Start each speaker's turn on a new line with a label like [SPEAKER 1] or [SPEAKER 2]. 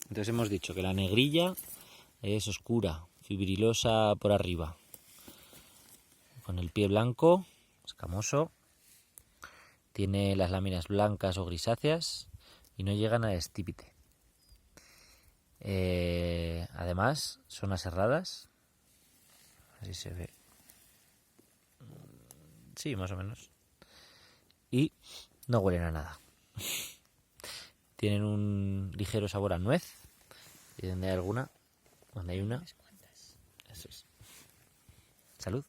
[SPEAKER 1] Entonces hemos dicho que la negrilla es oscura, fibrilosa por arriba, con el pie blanco, escamoso, tiene las láminas blancas o grisáceas y no llegan al estípite. Además, son aserradas, así se ve, sí, más o menos, y no huelen a nada. Tienen un ligero sabor a nuez, y donde hay una, eso es. Salud.